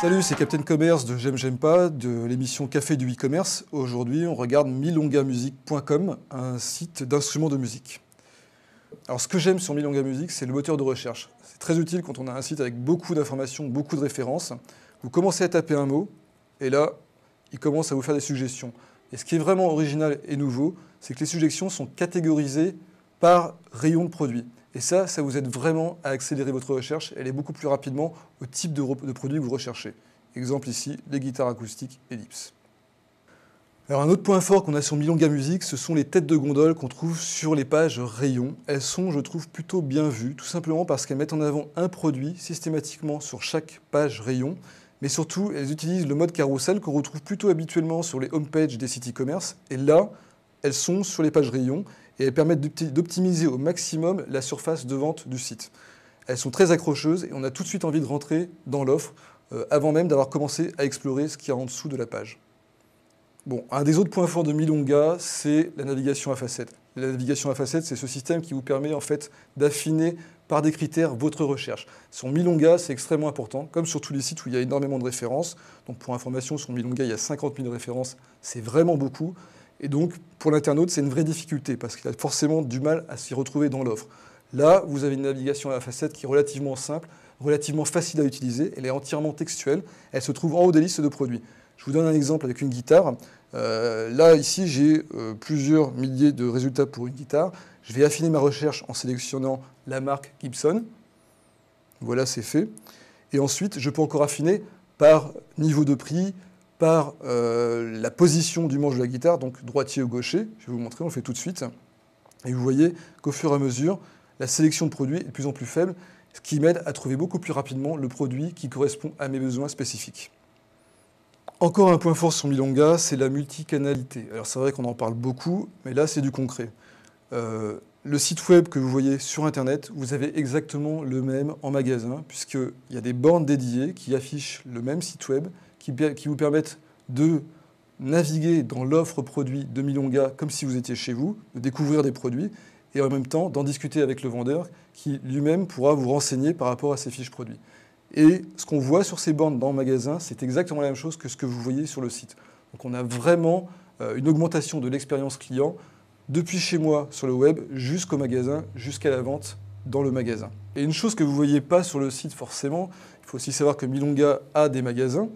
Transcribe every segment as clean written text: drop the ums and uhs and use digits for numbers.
Salut, c'est Captain Commerce de J'aime pas, de l'émission Café du e-commerce. Aujourd'hui, on regarde milongamusic.com, un site d'instruments de musique. Alors, ce que j'aime sur Milonga Music, c'est le moteur de recherche. C'est très utile quand on a un site avec beaucoup d'informations, beaucoup de références. Vous commencez à taper un mot, et là, il commence à vous faire des suggestions. Et ce qui est vraiment original et nouveau, c'est que les suggestions sont catégorisées par rayon de produit. Et ça vous aide vraiment à accélérer votre recherche et aller beaucoup plus rapidement au type de produit que vous recherchez. Exemple ici, les guitares acoustiques Ellipse. Alors un autre point fort qu'on a sur Milonga Music, ce sont les têtes de gondole qu'on trouve sur les pages rayons. Elles sont, je trouve, plutôt bien vues, tout simplement parce qu'elles mettent en avant un produit systématiquement sur chaque page rayon, mais surtout, elles utilisent le mode carrousel qu'on retrouve plutôt habituellement sur les homepages des sites e-commerce, et là, elles sont sur les pages rayons, et elles permettent d'optimiser au maximum la surface de vente du site. Elles sont très accrocheuses, et on a tout de suite envie de rentrer dans l'offre, avant même d'avoir commencé à explorer ce qu'il y a en dessous de la page. Bon, un des autres points forts de Milonga, c'est la navigation à facettes. La navigation à facettes, c'est ce système qui vous permet en fait d'affiner par des critères votre recherche. Sur Milonga, c'est extrêmement important, comme sur tous les sites où il y a énormément de références. Donc pour information, sur Milonga, il y a 50 000 références, c'est vraiment beaucoup. Et donc, pour l'internaute, c'est une vraie difficulté, parce qu'il a forcément du mal à s'y retrouver dans l'offre. Là, vous avez une navigation à facettes qui est relativement simple, relativement facile à utiliser, elle est entièrement textuelle, elle se trouve en haut des listes de produits. Je vous donne un exemple avec une guitare. Là, ici, j'ai plusieurs milliers de résultats pour une guitare. Je vais affiner ma recherche en sélectionnant la marque Gibson. Voilà, c'est fait. Et ensuite, je peux encore affiner par niveau de prix, par la position du manche de la guitare, donc droitier ou gaucher. Je vais vous montrer, on le fait tout de suite. Et vous voyez qu'au fur et à mesure, la sélection de produits est de plus en plus faible, ce qui m'aide à trouver beaucoup plus rapidement le produit qui correspond à mes besoins spécifiques. Encore un point fort sur Milonga, c'est la multicanalité. Alors c'est vrai qu'on en parle beaucoup, mais là c'est du concret. Le site web que vous voyez sur Internet, vous avez exactement le même en magasin, puisqu'il y a des bornes dédiées qui affichent le même site web, qui vous permettent de naviguer dans l'offre produit de Milonga comme si vous étiez chez vous, de découvrir des produits, et en même temps d'en discuter avec le vendeur, qui lui-même pourra vous renseigner par rapport à ses fiches produits. Et ce qu'on voit sur ces bornes dans le magasin, c'est exactement la même chose que ce que vous voyez sur le site. Donc on a vraiment une augmentation de l'expérience client depuis chez moi sur le web jusqu'au magasin, jusqu'à la vente dans le magasin. Et une chose que vous ne voyez pas sur le site forcément, il faut aussi savoir que Milonga a des magasins.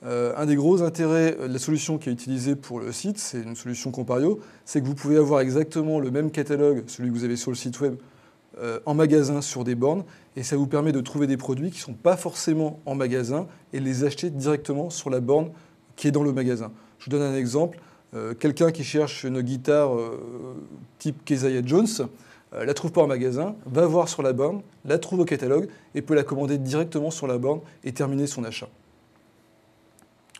Un des gros intérêts de la solution qui est utilisée pour le site, c'est une solution Compario, c'est que vous pouvez avoir exactement le même catalogue, celui que vous avez sur le site web, en magasin sur des bornes, et ça vous permet de trouver des produits qui ne sont pas forcément en magasin et les acheter directement sur la borne qui est dans le magasin. Je vous donne un exemple. Quelqu'un qui cherche une guitare type Keziah Jones, la trouve pas en magasin, va voir sur la borne, la trouve au catalogue et peut la commander directement sur la borne et terminer son achat.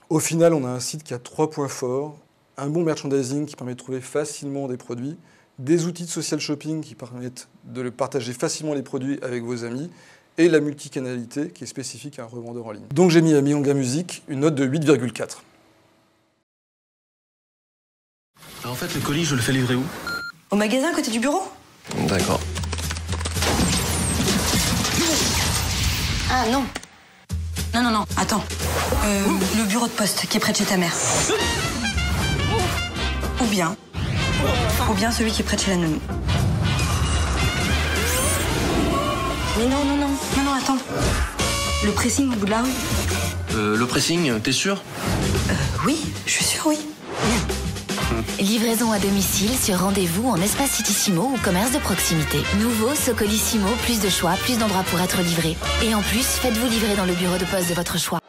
Au final, on a un site qui a 3 points forts, un bon merchandising qui permet de trouver facilement des produits, des outils de social shopping qui permettent de partager facilement les produits avec vos amis, et la multicanalité qui est spécifique à un revendeur en ligne. Donc j'ai mis à Milonga Music une note de 8,4. En fait, le colis, je le fais livrer où? Au magasin à côté du bureau. D'accord. Ah non. Non, attends. Le bureau de poste qui est près de chez ta mère. Ou bien celui qui est près de chez la nounou. Mais non, attends. Le pressing au bout de la rue. Le pressing, t'es sûr? Oui, je suis sûre, oui. Livraison à domicile sur rendez-vous en espace Citissimo ou commerce de proximité. Nouveau Socolissimo, plus de choix, plus d'endroits pour être livré. Et en plus, faites-vous livrer dans le bureau de poste de votre choix.